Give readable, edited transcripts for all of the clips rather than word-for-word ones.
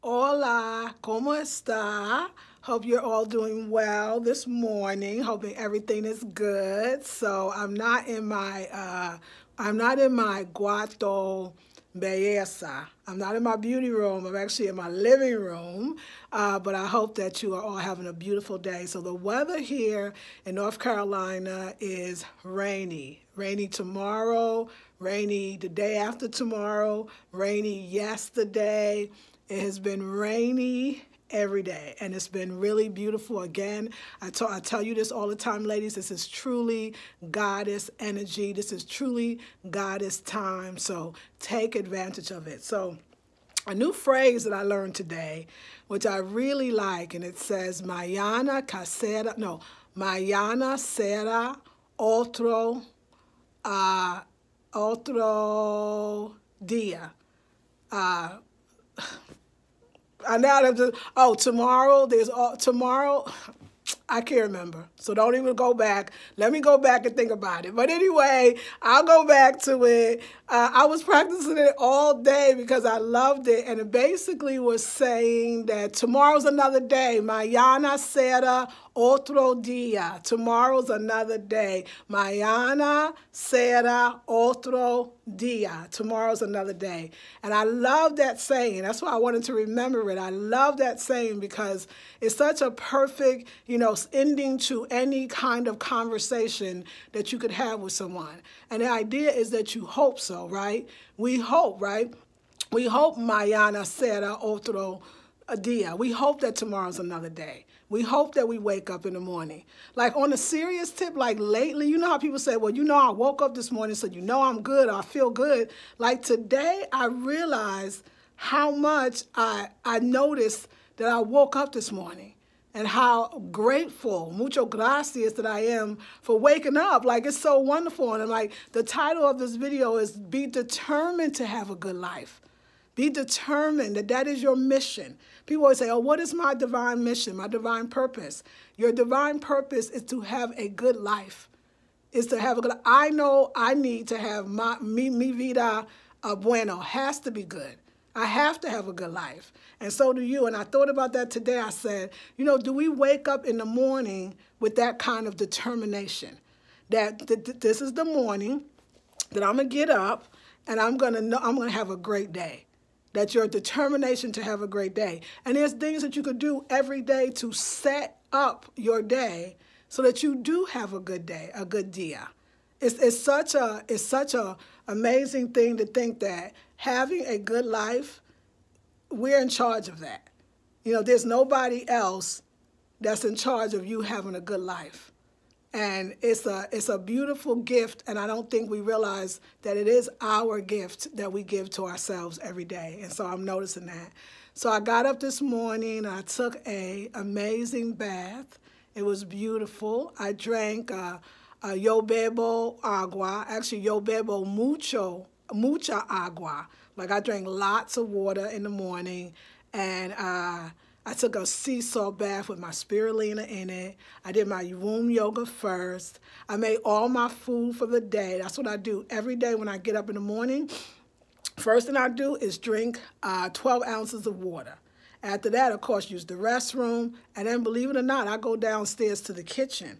Hola, ¿cómo está? Hope you're all doing well this morning. Hoping everything is good. So I'm not in my guato belleza. I'm not in my beauty room. I'm actually in my living room. But I hope that you are all having a beautiful day. So the weather here in North Carolina is rainy. Rainy tomorrow, rainy the day after tomorrow, rainy yesterday. It has been rainy every day, and it's been really beautiful. Again, I tell you this all the time, ladies. This is truly goddess energy. This is truly goddess time. So take advantage of it. So a new phrase that I learned today, which I really like, and it says, Mañana será otro día. I now have to, tomorrow, tomorrow, I can't remember. So don't even go back. Let me go back and think about it. But anyway, I'll go back to it. I was practicing it all day because I loved it. And it basically was saying that tomorrow's another day. Mañana será otro día. Tomorrow's another day. Mañana será otro día. Tomorrow's another day. And I love that saying. That's why I wanted to remember it. I love that saying because it's such a perfect, ending to any kind of conversation that you could have with someone. And the idea is that you hope so, right? We hope, right? We hope mañana será otro día. We hope that tomorrow's another day. We hope that we wake up in the morning. Like on a serious tip, like lately, you know how people say, well, I woke up this morning, so I'm good, or I feel good. Like today, I realized how much I noticed that I woke up this morning and how grateful, mucho gracias, that I am for waking up. Like, it's so wonderful. And like, the title of this video is Be Determined to Have a Good Life. Be determined that is your mission. People always say, oh, what is my divine mission, my divine purpose? Your divine purpose is to have a good life. Is to have a good life. I know I need to have mi vida bueno, has to be good. I have to have a good life. And so do you. And I thought about that today. I said, do we wake up in the morning with that kind of determination? That this is the morning that I'm going to get up and I'm going to have a great day. That's your determination to have a great day. And there's things that you could do every day to set up your day so that you do have a good day, a good dia. It's such a amazing thing to think that having a good life, we're in charge of that. There's nobody else that's in charge of you having a good life. And it's a beautiful gift, and I don't think we realize that it is our gift that we give to ourselves every day. And so I'm noticing that. So I got up this morning, and I took an amazing bath. It was beautiful. I drank yo bebo agua. Actually, yo bebo mucha agua. Like, I drank lots of water in the morning, and I took a sea salt bath with my spirulina in it. I did my womb yoga first. I made all my food for the day. That's what I do every day when I get up in the morning. First thing I do is drink 12 ounces of water. After that, of course, use the restroom. And then, believe it or not, I go downstairs to the kitchen.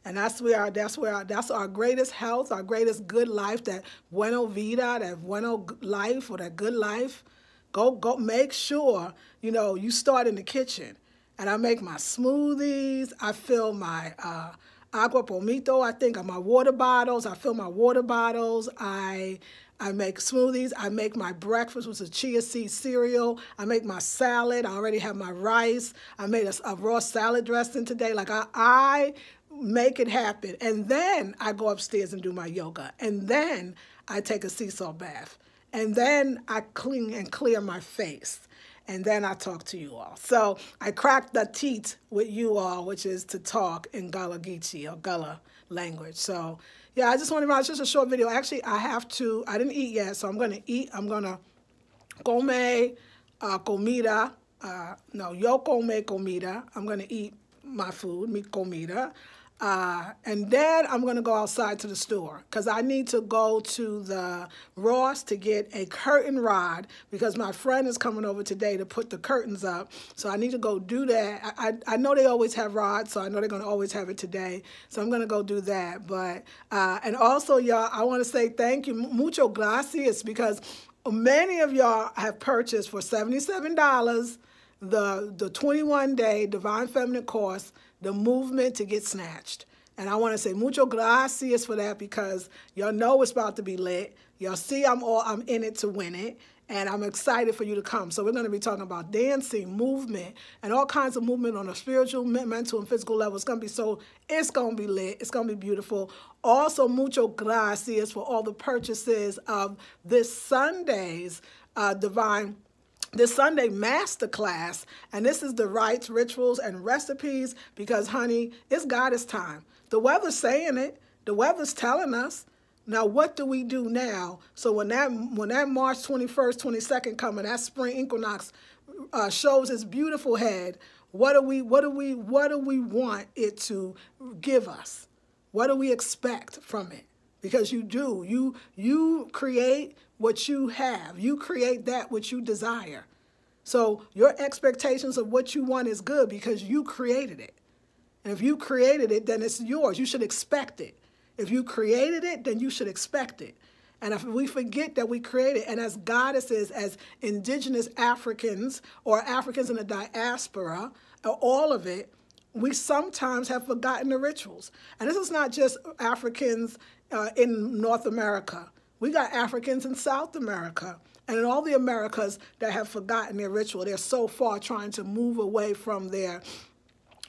And that's our greatest health, our greatest good life, that bueno vida, that bueno life, or that good life. Go make sure, you start in the kitchen. And I make my smoothies. I fill my agua pomito, I think, on my water bottles. I fill my water bottles. I make smoothies. I make my breakfast, which is chia seed cereal. I make my salad. I already have my rice. I made a raw salad dressing today. Like, I make it happen. And then I go upstairs and do my yoga. And then I take a sea salt bath. And then I clean and clear my face. And then I talk to you all. So I cracked the teeth with you all, which is to talk in Gullah Geechee, or Gullah language. So yeah, I just wanted to, it's just a short video. Actually, I didn't eat yet, so I'm going to eat. I'm going to come comida. No, yo come comida. I'm going to eat my food, mi comida. And then I'm going to go outside to the store because I need to go to the Ross to get a curtain rod because my friend is coming over today to put the curtains up. So I need to go do that. I know they always have rods, so I know they're going to always have it today. So I'm going to go do that. But and also, y'all, I want to say thank you. Mucho gracias because many of y'all have purchased for $77 the 21-day Divine Feminine course, The Movement to Get Snatched. And I want to say mucho gracias for that because y'all know it's about to be lit. Y'all see I'm in it to win it. And I'm excited for you to come. So we're going to be talking about dancing, movement, and all kinds of movement on a spiritual, mental, and physical level. It's going to be lit. It's going to be beautiful. Also, mucho gracias for all the purchases of this Sunday's this Sunday Masterclass, and this is the rites, rituals, and recipes because, honey, it's Goddess time. The weather's saying it. The weather's telling us. Now, what do we do now? So when that March 21st, 22nd coming, that Spring Equinox shows its beautiful head, what do we want it to give us? What do we expect from it? Because you do. You create what you have. You create that which you desire. So your expectations of what you want is good because you created it. And if you created it, then it's yours. You should expect it. If you created it, then you should expect it. And if we forget that we created, and as goddesses, as indigenous Africans or Africans in the diaspora, all of it, we sometimes have forgotten the rituals. And this is not just Africans in North America. We got Africans in South America and in all the Americas that have forgotten their ritual. They're so far trying to move away from their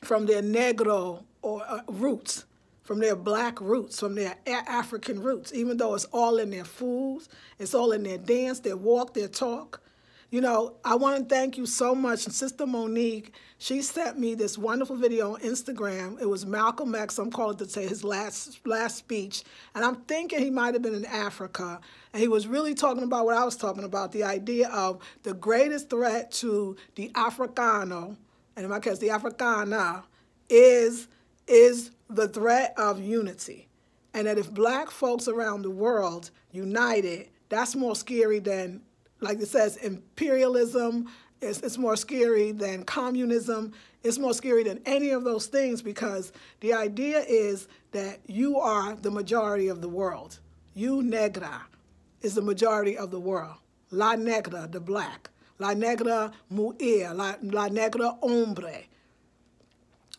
Negro or roots, from their black roots, from their African roots, even though it's all in their foods, it's all in their dance, their walk, their talk. You know, I want to thank you so much. And Sister Monique, she sent me this wonderful video on Instagram. It was Malcolm X, I'm calling to say his last speech. And I'm thinking he might have been in Africa. And he was really talking about what I was talking about, the idea of the greatest threat to the Africano, and in my case, the Africana, is the threat of unity. And that if black folks around the world united, that's more scary than, like it says, imperialism. It's more scary than communism. It's more scary than any of those things because the idea is that you are the majority of the world. You, negra, is the majority of the world. La negra, the black. La negra, mujer. La negra, hombre.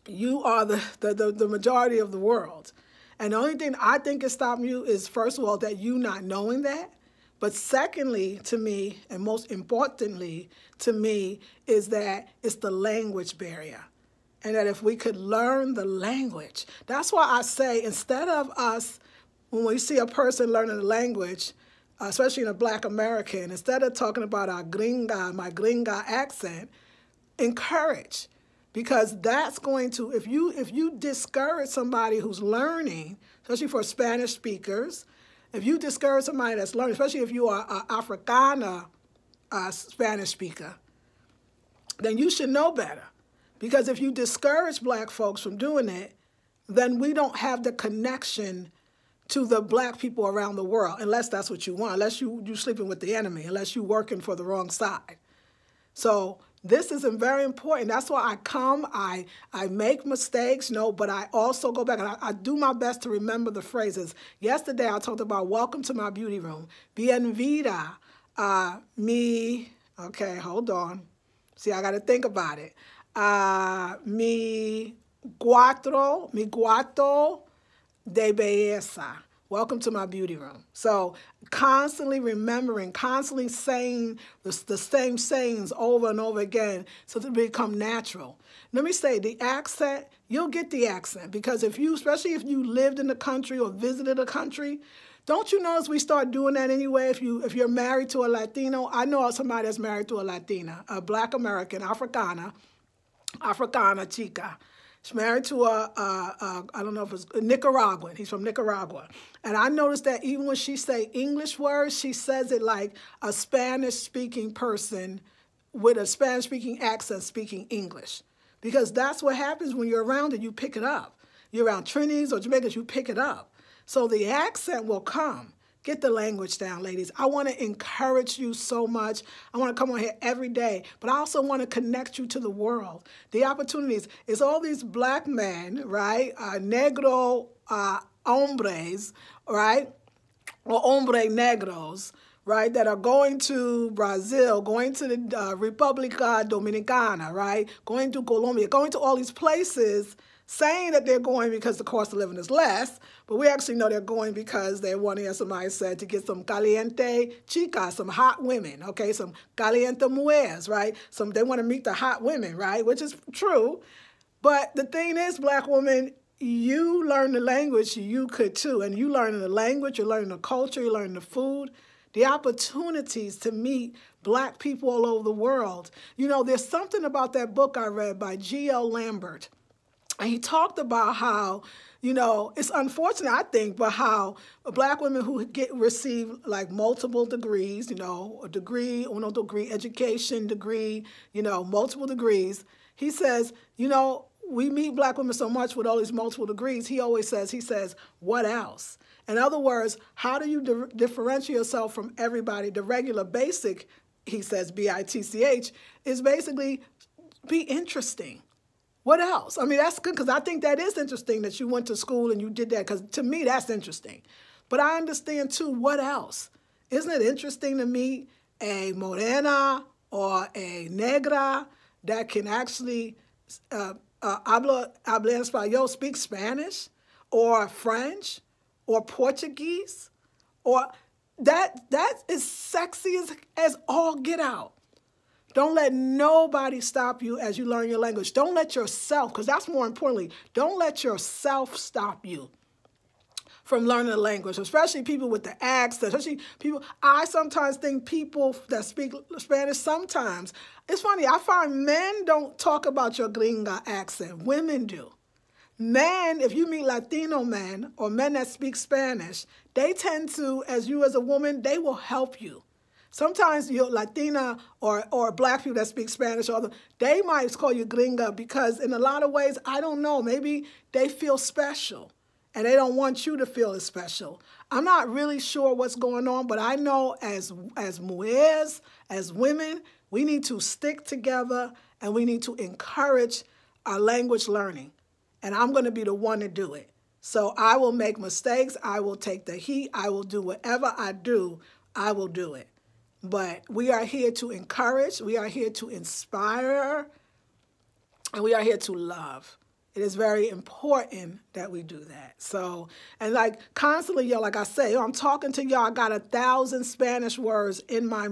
You are the majority of the world. And the only thing I think is stopping you is, first of all, that you not knowing that. But secondly, to me, and most importantly to me, is that it's the language barrier. And that if we could learn the language, that's why I say instead of us, when we see a person learning the language, especially in a black American, instead of talking about my gringa accent, encourage. Because that's going to, if you discourage somebody who's learning, especially for Spanish speakers, if you discourage somebody that's learning, especially if you are an Africana Spanish speaker, then you should know better. Because if you discourage black folks from doing it, then we don't have the connection to the black people around the world, unless that's what you want, unless you're sleeping with the enemy, unless you're working for the wrong side. So this is very important. That's why I come, I make mistakes, but I also go back and I do my best to remember the phrases. Yesterday I talked about welcome to my beauty room. Bienvenida, okay, hold on. See, I got to think about it. Mi cuarto de belleza. Welcome to my beauty room. So constantly remembering, constantly saying the same sayings over and over again so to become natural. Let me say, the accent, you'll get the accent because especially if you lived in the country or visited a country, don't you notice we start doing that anyway? If you're married to a Latino, I know somebody that's married to a Latina, a black American, Africana chica. She's married to I don't know if it's Nicaraguan. He's from Nicaragua. And I noticed that even when she say English words, she says it like a Spanish-speaking person with a Spanish-speaking accent speaking English. Because that's what happens when you're around it. You pick it up. you're around Trinities or Jamaicans, you pick it up. So the accent will come. Get the language down, ladies. I want to encourage you so much. I want to come on here every day, but I also want to connect you to the world. The opportunities is all these black men, right? Negro hombres, right? Or hombre negros, right? That are going to Brazil, going to the República Dominicana, right? Going to Colombia, going to all these places, saying that they're going because the cost of living is less, but we actually know they're going because they're wanting, as somebody said, to get some caliente chicas, some hot women, okay, some caliente mujeres, right? They want to meet the hot women, right, which is true. But the thing is, black women, you learn the language, you could too, and you learn the language, you learn the culture, you learn the food, the opportunities to meet black people all over the world. You know, there's something about that book I read by G.L. Lambert. And he talked about how, you know, it's unfortunate, I think, but how black women who receive like multiple degrees, you know, a degree, uno degree, education degree, you know, multiple degrees. He says, you know, we meet black women so much with all these multiple degrees. He says, what else? In other words, how do you differentiate yourself from everybody? The regular basic, he says, BITCH, is basically be interesting. What else? I mean, that's good because I think that is interesting that you went to school and you did that because to me, that's interesting. But I understand too, what else? Isn't it interesting to meet a morena or a negra that can actually habla español, speak Spanish or French or Portuguese? Or that is sexy as all get out. Don't let nobody stop you as you learn your language. Don't let yourself, because that's more importantly, don't let yourself stop you from learning the language, especially people with the accent, especially people. I sometimes think people that speak Spanish sometimes, it's funny, I find men don't talk about your gringa accent. Women do. Men, if you meet Latino men or men that speak Spanish, they tend to, as a woman, they will help you. Sometimes you're Latina or black people that speak Spanish, they might call you gringa because in a lot of ways, I don't know, maybe they feel special and they don't want you to feel as special. I'm not really sure what's going on, but I know as mujeres, as women, we need to stick together and we need to encourage our language learning. And I'm going to be the one to do it. So I will make mistakes. I will take the heat. I will do whatever I do. I will do it. But we are here to encourage, we are here to inspire, and we are here to love. It is very important that we do that. So, and like constantly, y'all, like I say, I'm talking to y'all, I got 1,000 Spanish words in my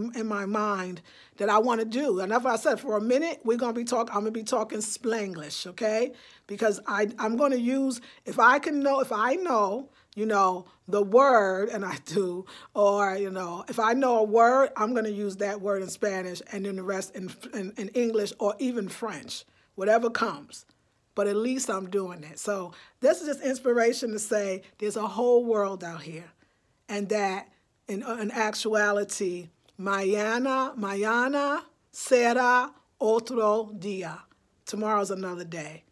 mind that I want to do. And that's what I said, for a minute, I'm going to be talking Spanglish, okay? Because I'm going to use, if I know, you know, the word, and I do, or, you know, if I know a word, I'm going to use that word in Spanish and then the rest in English or even French, whatever comes. But at least I'm doing it. So this is just inspiration to say there's a whole world out here. And that in actuality, mañana será otro día. Tomorrow's another day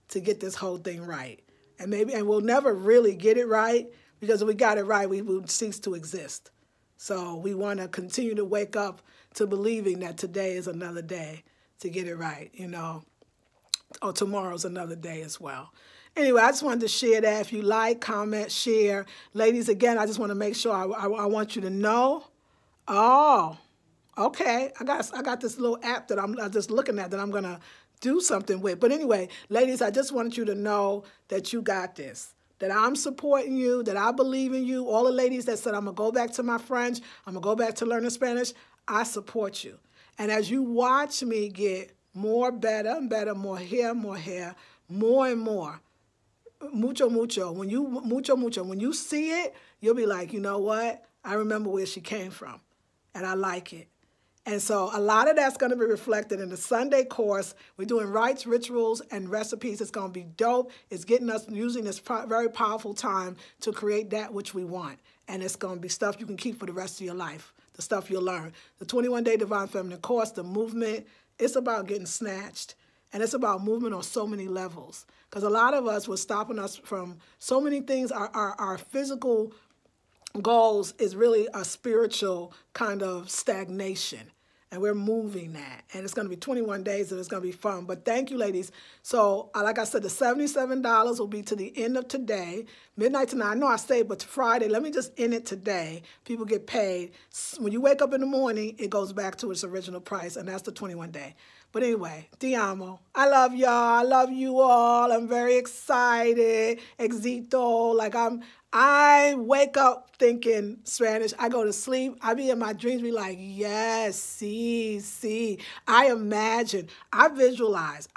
to get this whole thing right. And we'll never really get it right because if we got it right, we would cease to exist. So we want to continue to wake up to believing that today is another day to get it right, you know. Or tomorrow's another day as well. Anyway, I just wanted to share that. If you like, comment, share. Ladies, again, I just want to make sure I want you to know. Oh, okay. I got this little app that I'm just looking at that I'm going to do something with. But anyway, ladies, I just wanted you to know that you got this, that I'm supporting you, that I believe in you. All the ladies that said, I'm going to go back to my French, I'm going to go back to learning Spanish, I support you. And as you watch me get more better and better, more hair, more and more, mucho, when you see it, you'll be like, you know what? I remember where she came from, and I like it. And so a lot of that's going to be reflected in the Sunday course. We're doing rites, rituals, and recipes. It's going to be dope. It's getting us using this very powerful time to create that which we want. And it's going to be stuff you can keep for the rest of your life, the stuff you'll learn. The 21-day Divine Feminine course, the movement, it's about getting snatched And it's about movement on so many levels. Because a lot of us, what's stopping us from so many things, our physical goals is really a spiritual kind of stagnation. And we're moving that. And it's going to be 21 days and it's going to be fun. But thank you, ladies. So, like I said, the $77 will be to the end of today, midnight tonight. I know I say, but Friday, let me just end it today. People get paid. When you wake up in the morning, it goes back to its original price, and that's the 21 day. But anyway, ti amo. I love y'all. I love you all. I'm very excited. Exito. Like I wake up thinking Spanish. I go to sleep. I be in my dreams, be like, yes, see. I imagine. I visualize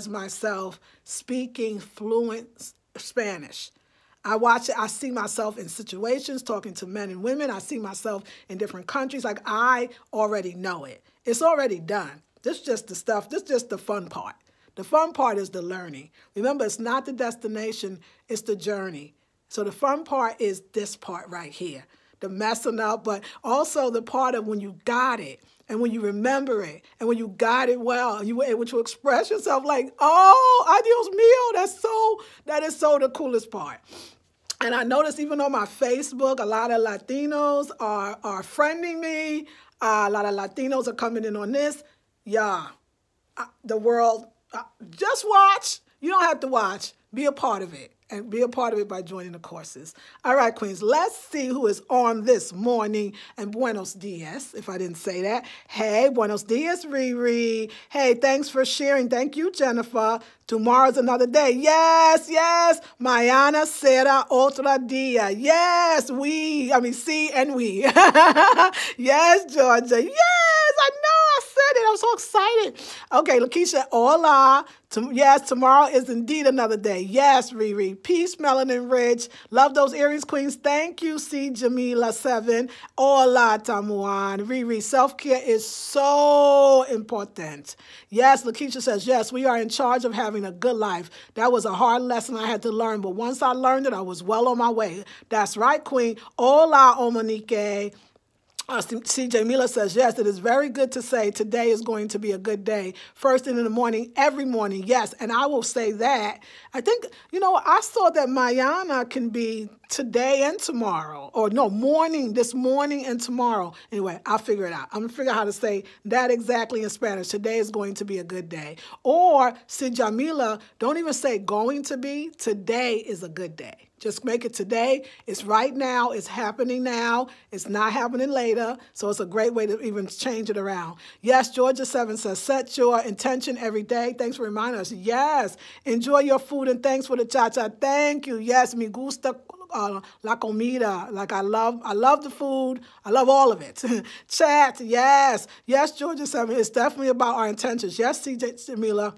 myself speaking fluent Spanish. I watch it. I see myself in situations, talking to men and women. I see myself in different countries. Like I already know it. It's already done. This is just the stuff. This is just the fun part. The fun part is the learning. Remember, it's not the destination. It's the journey. So the fun part is this part right here, the messing up, but also the part of when you got it and when you remember it and when you got it well, and you were able to express yourself like, oh, adios mío. That is so the coolest part. And I noticed even on my Facebook, a lot of Latinos are friending me. A lot of Latinos are coming in on this. Yeah, the world, just watch. You don't have to watch. Be a part of it. And be a part of it by joining the courses. All right, Queens, let's see who is on this morning. And buenos dias, if I didn't say that. Hey, buenos dias, Riri. Hey, thanks for sharing. Thank you, Jennifer. Tomorrow's another day. Yes. Mañana será otro día. Yes, sí and we. Yes, Georgia. Yes, I know I said it. I'm so excited. Okay, Lakeisha, hola. Yes, tomorrow is indeed another day. Yes, Riri. Peace, Melanin Rich. Love those earrings, Queens. Thank you, C. Jamila 7. Hola, Tamuan. Riri, self-care is so important. Yes, Lakeisha says, yes, we are in charge of having a good life. That was a hard lesson I had to learn, but once I learned it, I was well on my way. That's right, Queen. Hola, Omanique. CJ Mila says, yes, it is very good to say today is going to be a good day. First thing in the morning, every morning, yes. And I will say that. I think, I saw that mañana can be today and tomorrow. Or no, this morning and tomorrow. Anyway, I'll figure it out. I'm going to figure out how to say that exactly in Spanish. Today is going to be a good day. Or, CJ Mila, don't even say going to be. Today is a good day. Just make it today. It's right now. It's happening now. It's not happening later. So it's a great way to even change it around. Yes, Georgia 7 says, set your intention every day. Thanks for reminding us. Yes. Enjoy your food and thanks for the cha-cha. Thank you. Yes, me gusta la comida. Like I love the food. I love all of it. Chat. Yes. Yes, Georgia 7. It's definitely about our intentions. Yes, CJ Jamila.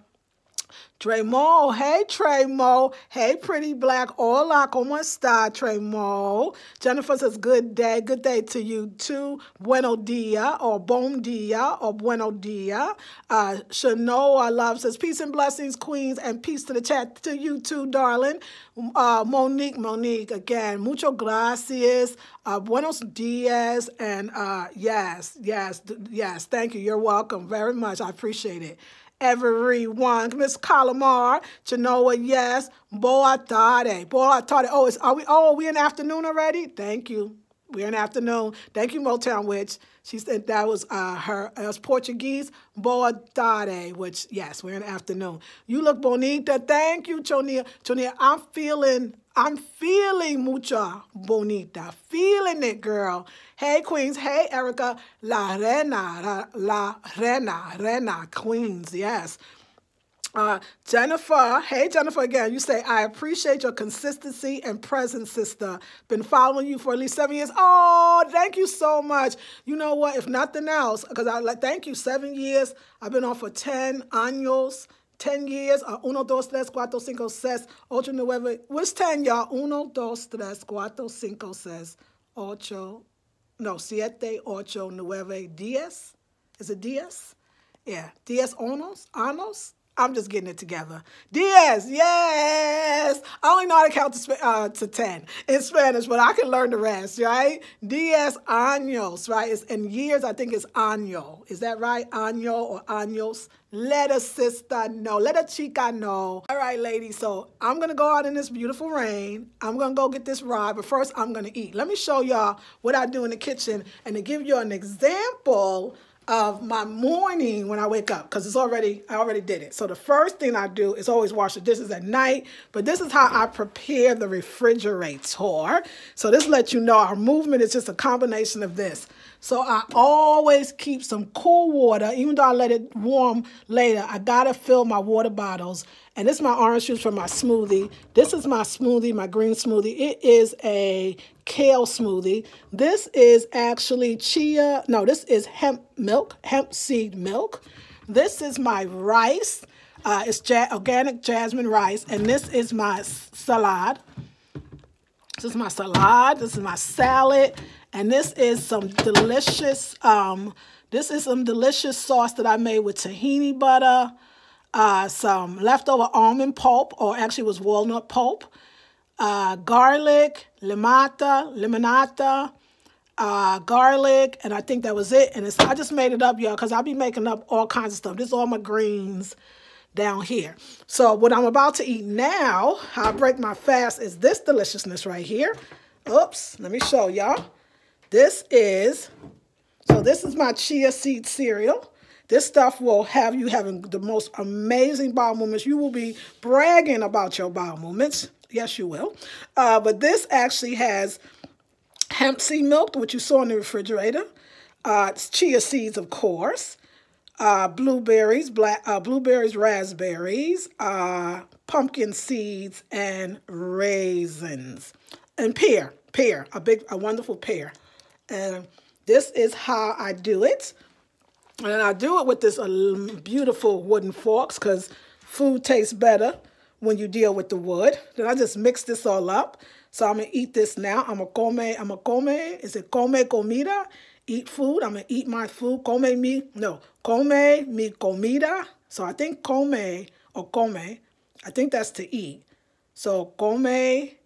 Tremo, hey Tremo, hey pretty black, hola, ¿cómo está Tremo? Jennifer says good day to you too, bueno dia, or bon dia, or bueno dia. Shanoa Love says peace and blessings, Queens, and peace to the chat to you too, darling. Monique, again, mucho gracias, buenos dias, and yes, thank you, you're welcome very much, I appreciate it. Everyone, Miss Calamar, Chenoa, yes, boa tarde. Are we in afternoon already? Thank you. We're in afternoon. Thank you, Motown Witch. She said that was it was Portuguese, boa tarde, which, yes, we're in afternoon. You look bonita. Thank you, Chonia. Chonia, I'm feeling mucha bonita. Feeling it, girl. Hey, Queens. Hey, Erica. La Rena, Queens. Yes. Jennifer. Hey, Jennifer, again. You say, I appreciate your consistency and presence, sister. Been following you for at least 7 years. Oh, thank you so much. You know what? If nothing else, because thank you, 7 years. I've been on for 10 años. 10 years, 1, 2, 3, 4, 5, 6, 8, 9. What's 10, y'all? 1, 2, 3, 4, 5, 6, 8, no, 7, 8, 9, 10. Is it 10? Yeah, 10 años? I'm just getting it together. 10, yes. I only know how to count to 10 in Spanish, but I can learn the rest, right? 10 años, right? It's in years, I think it's año. Is that right? Año or años? Let a sister know. Let a chica know. All right, ladies. So I'm going to go out in this beautiful rain. I'm going to go get this rod. But first, I'm going to eat. Let me show y'all what I do in the kitchen and to give you an example of my morning when I wake up, because I already did it. So the first thing I do is always wash the dishes at night, but this is how I prepare the refrigerator. So this lets you know our movement is just a combination of this. So I always keep some cool water, even though I let it warm later. I gotta fill my water bottles. And this is my orange juice for my smoothie. This is my smoothie, my green smoothie. It is a kale smoothie. This is actually this is hemp milk, hemp seed milk. This is my rice. It's organic jasmine rice. And this is my salad. This is my salad. This is my salad. And this is some delicious, sauce that I made with tahini butter, some leftover almond pulp, or actually it was walnut pulp, garlic, limonata, garlic, and I think that was it. And I just made it up, y'all, because I'll be making up all kinds of stuff. This is all my greens down here. So what I'm about to eat now, how I break my fast, is this deliciousness right here. Oops, let me show y'all. This is my chia seed cereal. This stuff will have you having the most amazing bowel movements. You will be bragging about your bowel movements. Yes, you will. But this actually has hemp seed milk, which you saw in the refrigerator. It's chia seeds, of course. Blueberries, raspberries, pumpkin seeds, and raisins. And pear, a wonderful pear. And this is how I do it. And I do it with this beautiful wooden forks, because food tastes better when you deal with the wood. Then I just mix this all up. So I'm going to eat this now. I'm going to come. Is it come comida? Eat food. I'm going to eat my food. Come mi comida. So I think come, I think that's to eat. So come mi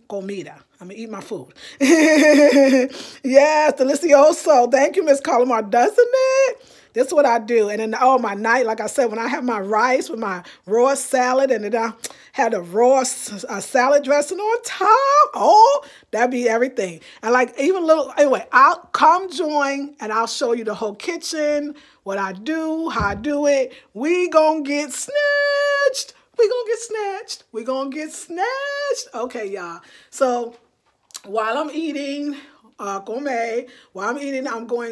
comida. I'm going to eat my food. Yes, delicioso. Thank you, Miss Calamar. Doesn't it? This is what I do. And then, my night, like I said, when I have my rice with my raw salad, and then I had a raw salad dressing on top. That'd be everything. And anyway, I'll come join, and I'll show you the whole kitchen, what I do, how I do it. We gonna get snatched. We gonna get snatched. Okay, y'all. So while I'm eating, I'm going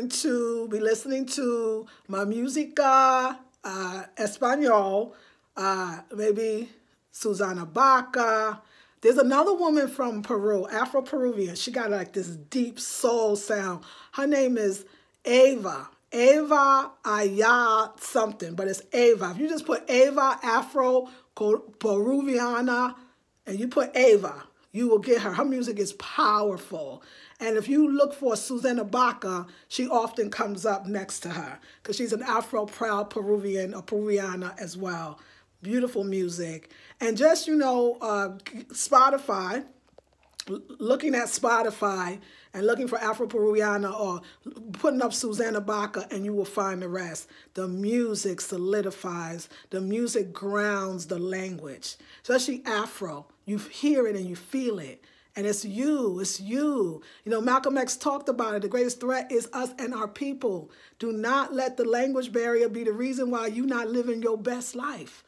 to be listening to my música español, maybe Susana Baca. There's another woman from Peru, Afro-Peruvian. She got like this deep soul sound. Her name is Ava Ayat something, but it's Ava. If you just put Ava Afro-Peruviana and you put Ava, you will get her. Her music is powerful. And if you look for Susana Baca, she often comes up next to her, because she's an Afro-proud Peruvian or Peruviana as well. Beautiful music. And just, Spotify, looking at Spotify and looking for Afro-Peruviana or putting up Susana Baca, and you will find the rest. The music solidifies. The music grounds the language. Especially Afro. You hear it and you feel it. And it's you. Malcolm X talked about it. The greatest threat is us and our people. Do not let the language barrier be the reason why you're not living your best life.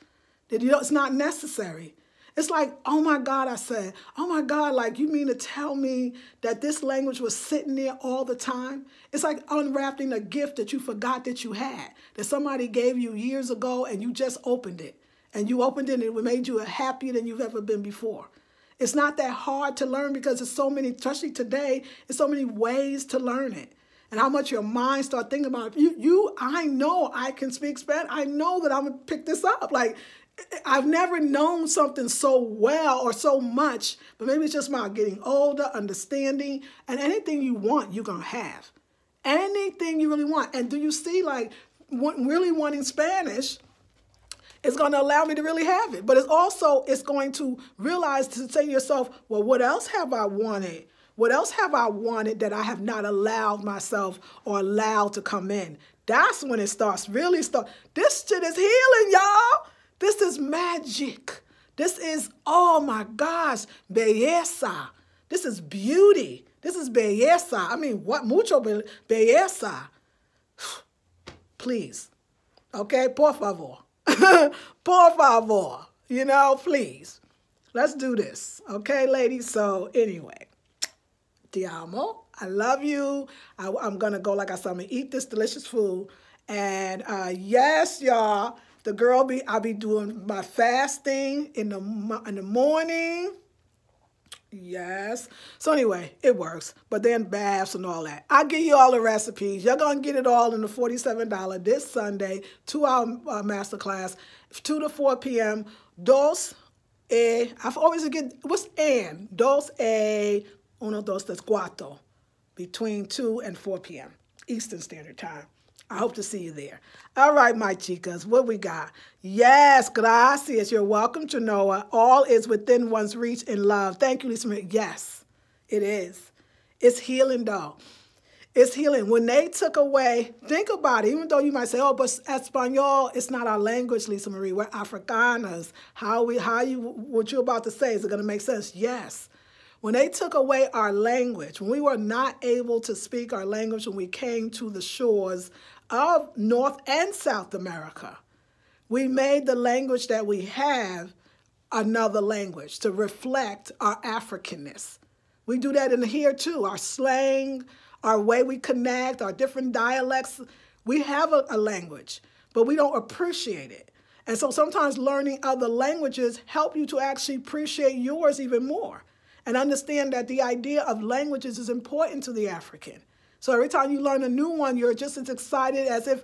It's not necessary. It's like, oh my God, I said, oh my God, like you mean to tell me that this language was sitting there all the time? It's like unwrapping a gift that you forgot that you had, that somebody gave you years ago and you just opened it. And you opened it and it made you happier than you've ever been before. It's not that hard to learn, because there's so many, especially today, there's so many ways to learn it. And how much your mind start thinking about it. I know I can speak Spanish. I know that I'm going to pick this up. Like, I've never known something so well or so much, but maybe it's just my getting older, understanding, and anything you want, you're going to have. Anything you really want. And do you see, like, really wanting Spanish It's going to allow me to really have it. But it's going to realize to say to yourself, well, what else have I wanted? What else have I wanted that I have not allowed myself or allowed to come in? That's when it really starts. This shit is healing, y'all. This is magic. This is, oh my gosh, belleza. This is beauty. This is belleza. I mean, what mucho belleza. Please. Okay, por favor. Por favor. You know, please. Let's do this. Okay, ladies? So anyway, te amo. I love you. I'm going to go, like I said, I'm going to eat this delicious food. And yes, y'all, I'll be doing my fasting in the morning. Yes. So anyway, it works. But then baths and all that. I'll give you all the recipes. You're going to get it all in the $47 this Sunday, 2-hour masterclass, 2 to 4 p.m. I always forget, what's and? 1, 2, 3, 4. Between 2 and 4 p.m. Eastern Standard Time. I hope to see you there. All right, my chicas, what we got? Yes, gracias. You're welcome, Genoa. All is within one's reach in love. Thank you, Lisa. Yes, it is. It's healing, though. It's healing. When they took away, think about it, even though you might say, oh, but Espanol, it's not our language, Lisa Marie. We're Africanas. What you're about to say, is it going to make sense? Yes. When they took away our language, when we were not able to speak our language when we came to the shores of North and South America, we made the language that we have another language to reflect our Africanness. We do that in here too. Our slang, our way we connect, our different dialects. We have a language, but we don't appreciate it. And so sometimes learning other languages help you to actually appreciate yours even more. And understand that the idea of languages is important to the African. So every time you learn a new one, you're just as excited as if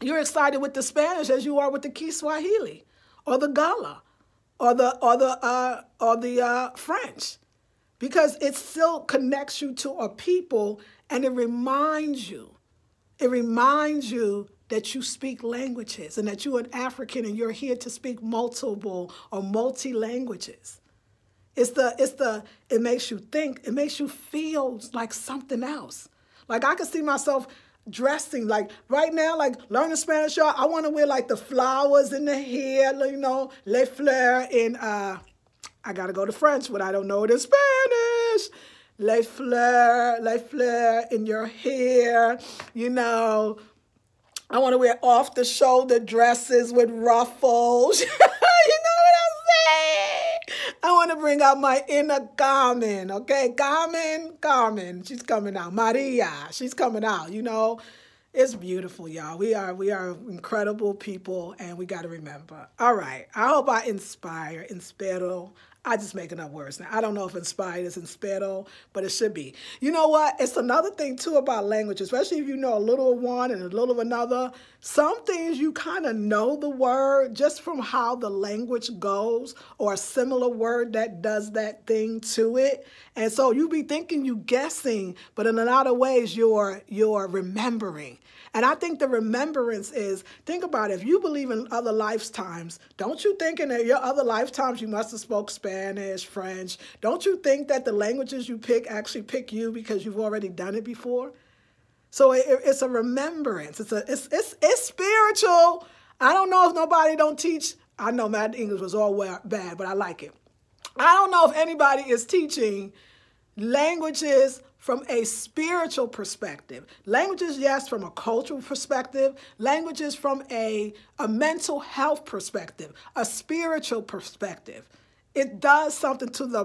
you're excited with the Spanish as you are with the Kiswahili or the Gala or the French, because it still connects you to a people, and it reminds you that you speak languages and that you're an African and you're here to speak multiple or multi-languages. It makes you think, it makes you feel like something else. Like I can see myself dressing, like right now, like learning Spanish, y'all, I want to wear like the flowers in the hair, you know, les fleurs in, I got to go to French, but I don't know it in Spanish. Les fleurs in your hair, you know. I want to wear off-the-shoulder dresses with ruffles. You know what I'm saying? I want to bring out my inner Carmen, okay? Carmen, she's coming out. Maria, she's coming out, you know. It's beautiful, y'all. We are incredible people, and we got to remember. All right, I hope I inspiro. I'm just making up words now. I don't know if inspired is inspiro, but it should be. You know what? It's another thing, too, about language, especially if you know a little of one and a little of another. Some things you kind of know the word just from how the language goes, or a similar word that does that thing to it. And so you be thinking you guessing, but in a lot of ways you're remembering. And I think the remembrance is, think about it, if you believe in other lifetimes, don't you think in your other lifetimes you must have spoke Spanish, French? Don't you think that the languages you pick actually pick you because you've already done it before? So it's a remembrance. It's spiritual. I don't know if nobody don't teach. I know my English was all bad, but I like it. I don't know if anybody is teaching languages from a spiritual perspective. Languages, yes, from a cultural perspective. Languages from a mental health perspective, a spiritual perspective. It does something to the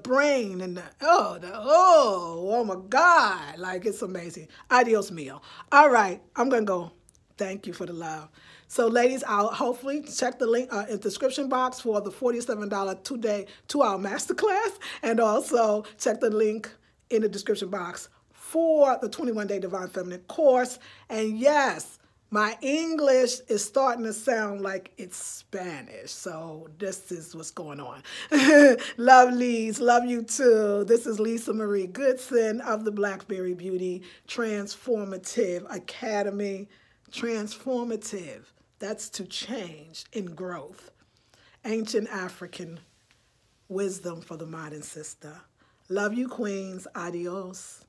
brain, and oh my God, like it's amazing. Adios mio. All right, I'm gonna go. Thank you for the love. So ladies, I'll hopefully check the link in the description box for the $47 2-hour masterclass, and also check the link in the description box for the 21-day Divine Feminine course. And yes, my English is starting to sound like it's Spanish. So this is what's going on. Lovelies, love you too. This is Lisa Marie Goodson of the Blackberry Beauty Transformative Academy. Transformative. That's to change in growth. Ancient African wisdom for the modern sister. Love you, queens. Adios.